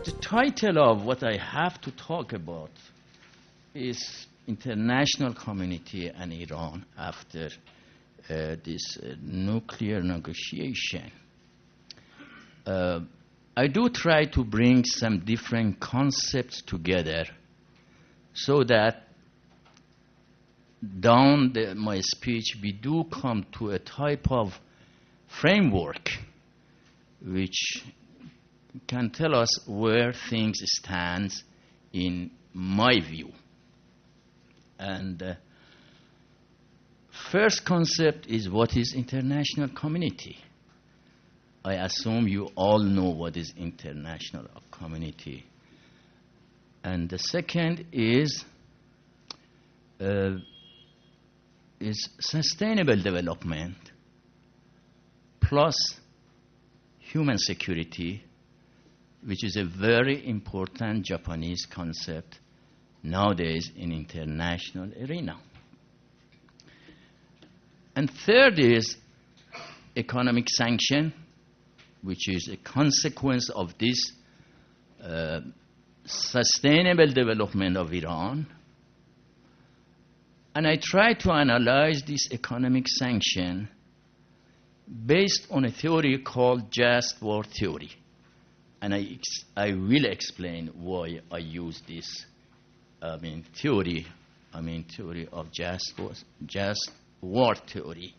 The title of what I have to talk about is international community and Iran after this nuclear negotiation. I do try to bring some different concepts together so that down my speech we do come to a type of framework which can tell us where things stand in my view. And first concept is what is international community. I assume you all know what is international community. And the second is sustainable development plus human security, which is a very important Japanese concept nowadays in international arena. And third is economic sanction, which is a consequence of this sustainable development of Iran. And I try to analyze this economic sanction based on a theory called just war theory. And I will explain why I use this theory of just war theory.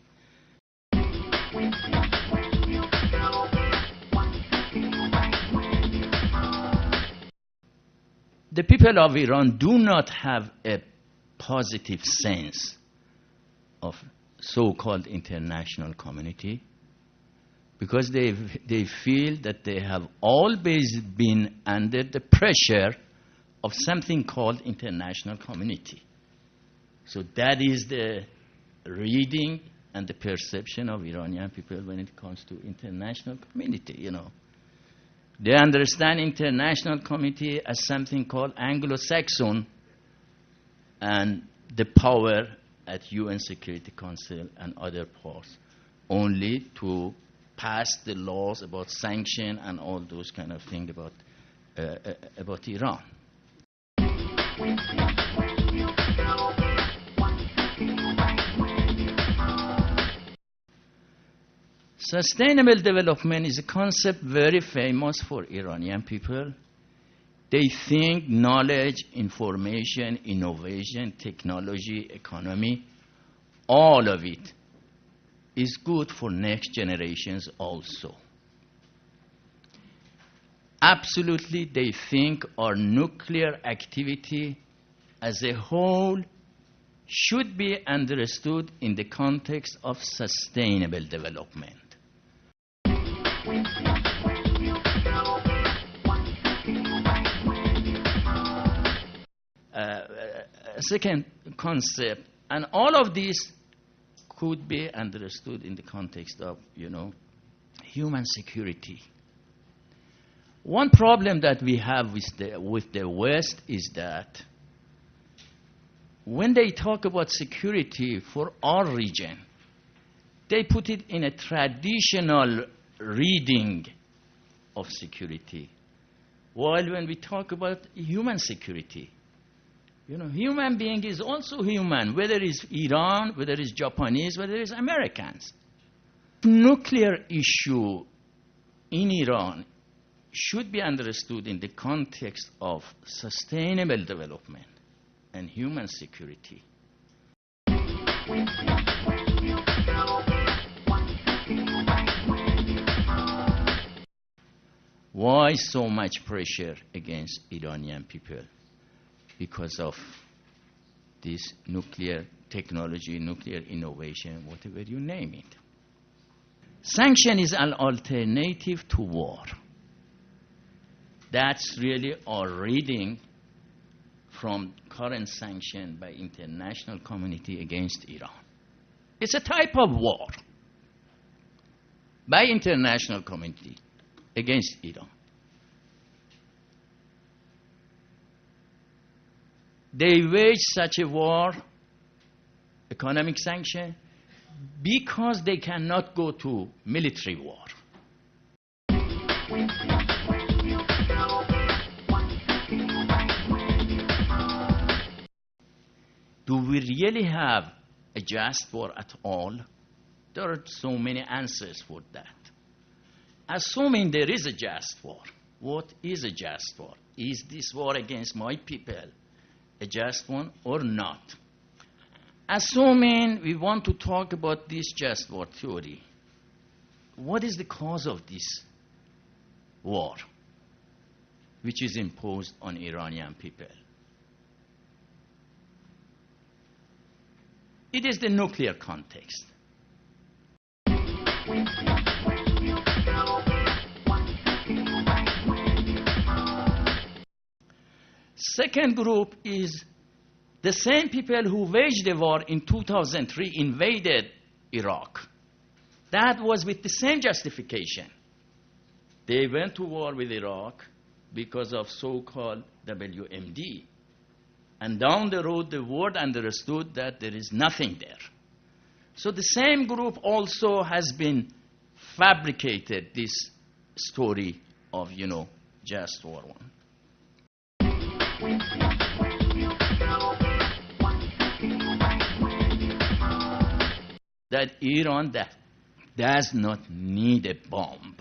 The people of Iran do not have a positive sense of so-called international community because they feel that they have always been under the pressure of something called international community. So that is the reading and the perception of Iranian people when it comes to international community, They understand international community as something called Anglo-Saxon and the power at UN Security Council and other parts only to pass the laws about sanction and all those kind of things about Iran. Sustainable development is a concept very famous for Iranian people. They think knowledge, information, innovation, technology, economy, all of it is good for next generations also. Absolutely, they think our nuclear activity as a whole should be understood in the context of sustainable development. Second concept, and all of this could be understood in the context of, human security. One problem that we have with the West is that when they talk about security for our region, they put it in a traditional reading of security. While when we talk about human security, human being is also human, whether it's Iran, whether it's Japanese, whether it's Americans. Nuclear issue in Iran should be understood in the context of sustainable development and human security. Why so much pressure against Iranian people? Because of this nuclear technology, nuclear innovation, whatever you name it. Sanction is an alternative to war. That's really our reading from current sanction by international community against Iran. It's a type of war by international community against Iran. They wage such a war, economic sanction, because they cannot go to military war. we really have a just war at all? There are so many answers for that. Assuming there is a just war, what is a just war? Is this war against my people a just one or not? Assuming we want to talk about this just war theory, what is the cause of this war which is imposed on Iranian people? It is the nuclear context. Second group is the same people who waged the war in 2003, invaded Iraq. That was with the same justification. They went to war with Iraq because of so-called WMD. And down the road, the world understood that there is nothing there. So the same group also has been fabricated this story of, just war one. That Iran does not need a bomb.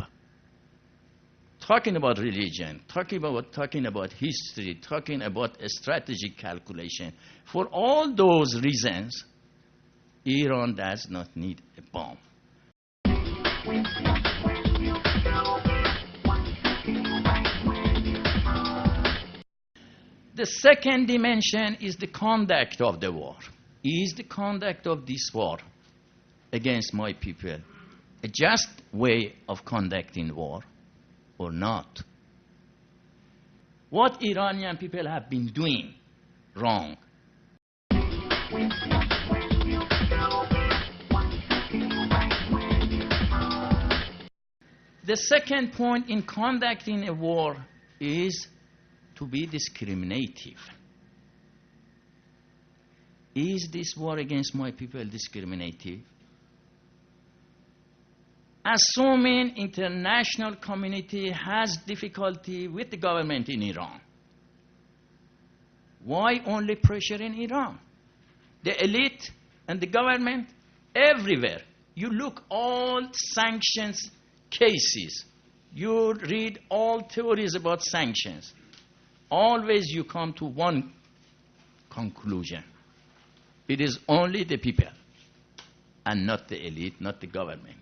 Talking about religion, talking about history, talking about a strategic calculation. For all those reasons, Iran does not need a bomb. The second dimension is the conduct of the war. Is the conduct of this war against my people a just way of conducting war or not? What Iranian people have been doing wrong? The second point in conducting a war is to be discriminative. Is this war against my people discriminative? Assuming international community has difficulty with the government in Iran, why only pressure in Iran? The elite and the government everywhere. You look all sanctions cases. You read all theories about sanctions. Always you come to one conclusion. It is only the people and not the elite, not the government.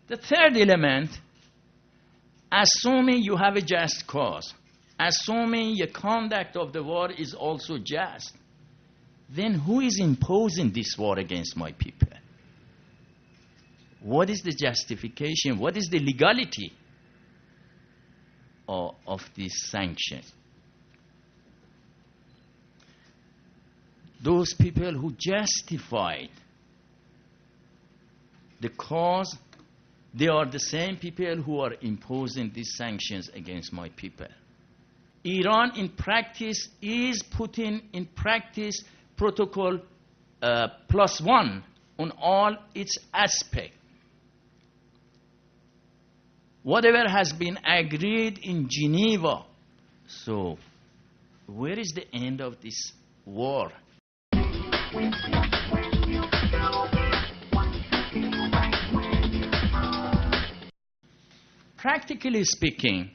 The third element, assuming you have a just cause, assuming the conduct of the war is also just, then who is imposing this war against my people? What is the justification? What is the legality of these sanctions? Those people who justified the cause, they are the same people who are imposing these sanctions against my people. Iran in practice is putting in practice protocol +1 on all its aspects. Whatever has been agreed in Geneva. So, where is the end of this war? Practically speaking,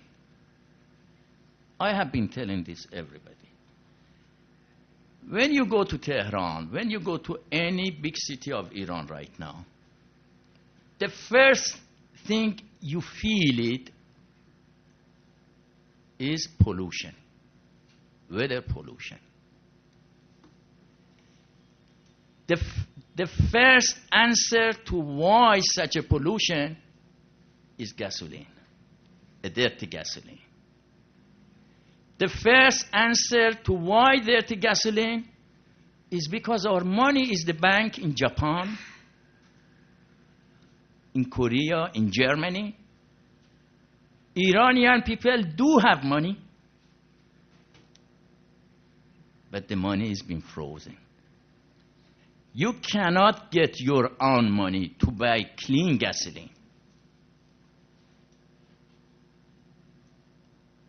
I have been telling this everybody. When you go to Tehran, when you go to any big city of Iran right now, the first thing you feel it is pollution, weather pollution. The first answer to why such a pollution is gasoline, a dirty gasoline. The first answer to why dirty gasoline is because our money is the bank in Japan, in Korea, in Germany. Iranian people do have money, but the money has been frozen. You cannot get your own money to buy clean gasoline.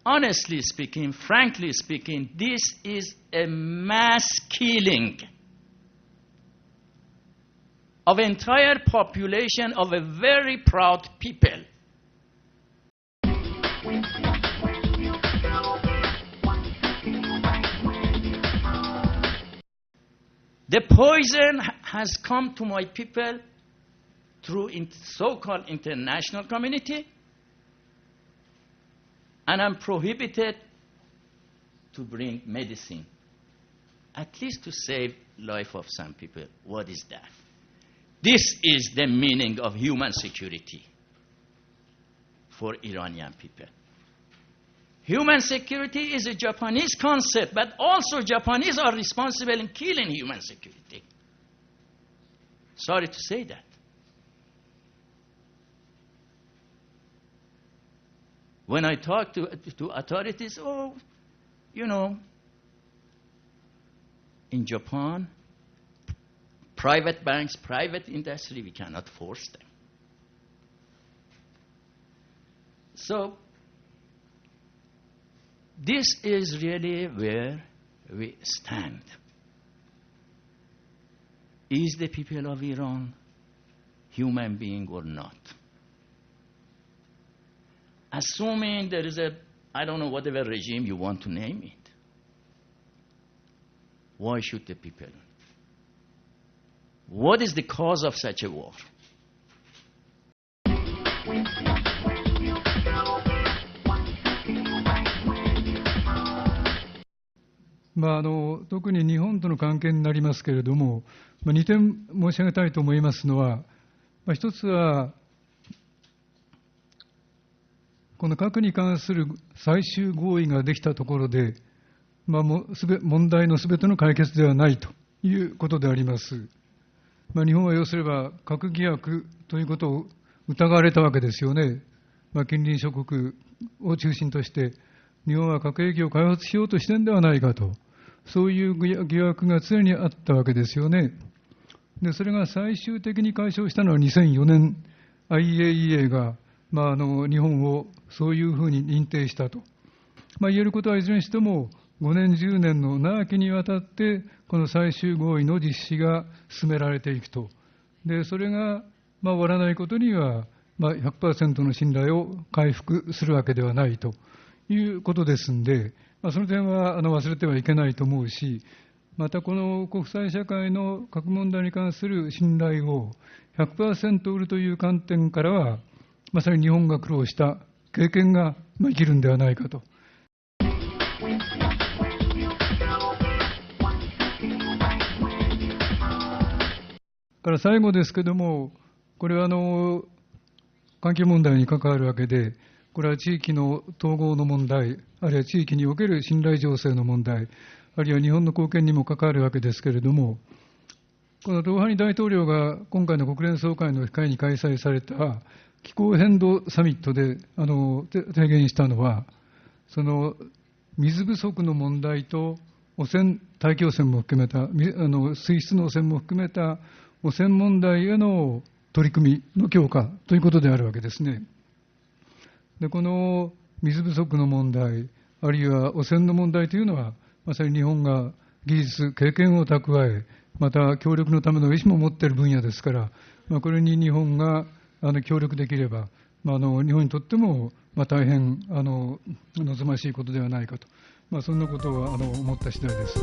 honestly speaking, frankly speaking, this is a mass killing of entire population of a very proud people. The poison has come to my people through so-called international community, and I'm prohibited to bring medicine, at least to save life of some people. What is that? This is the meaning of human security for Iranian people. Human security is a Japanese concept, but also Japanese are responsible in killing human security. Sorry to say that. When I talk to authorities, in Japan, private banks, private industry, we cannot force them. So, this is really where we stand. Is the people of Iran human being or not? Assuming there is I don't know, whatever regime you want to name it, why should the people? What is the cause of such a war?特に日本との関係になりますけれども、2点申し上げたいと思いますのは、一つは、この核に関する最終合意ができたところで、問題のすべての解決ではないということであります。日本は要すれば核疑惑ということを疑われたわけですよね。近隣諸国を中心として、日本は核兵器を開発しようとしているんではないかと、そういう疑惑が常にあったわけですよね。で、それが最終的に解消したのは2004年、IAEA が、日本をそういうふうに認定したと。言えることはいずれにしても、5年、10年の長きにわたって、この最終合意の実施が進められていくと。で、それが、終わらないことには、100% の信頼を回復するわけではないということですので、その点は忘れてはいけないと思うし、またこの国際社会の核問題に関する信頼を 100% 売るという観点からは、まさに日本が苦労した経験が生きるんではないかと。から最後ですけども、これは環境問題に関わるわけで、これは地域の統合の問題、あるいは地域における信頼醸成の問題、あるいは日本の貢献にも関わるわけですけれども、このロウハニ大統領が今回の国連総会の機会に開催された気候変動サミットで提言したのは、その水不足の問題と大気汚染も含めた、水質の汚染も含めた汚染問題への取り組みの強化ということであるわけですね。で、この水不足の問題、あるいは汚染の問題というのは、まさに日本が技術、経験を蓄え、また協力のための意思も持っている分野ですから、これに日本が協力できれば、日本にとっても大変望ましいことではないかと、そんなことを思った次第です。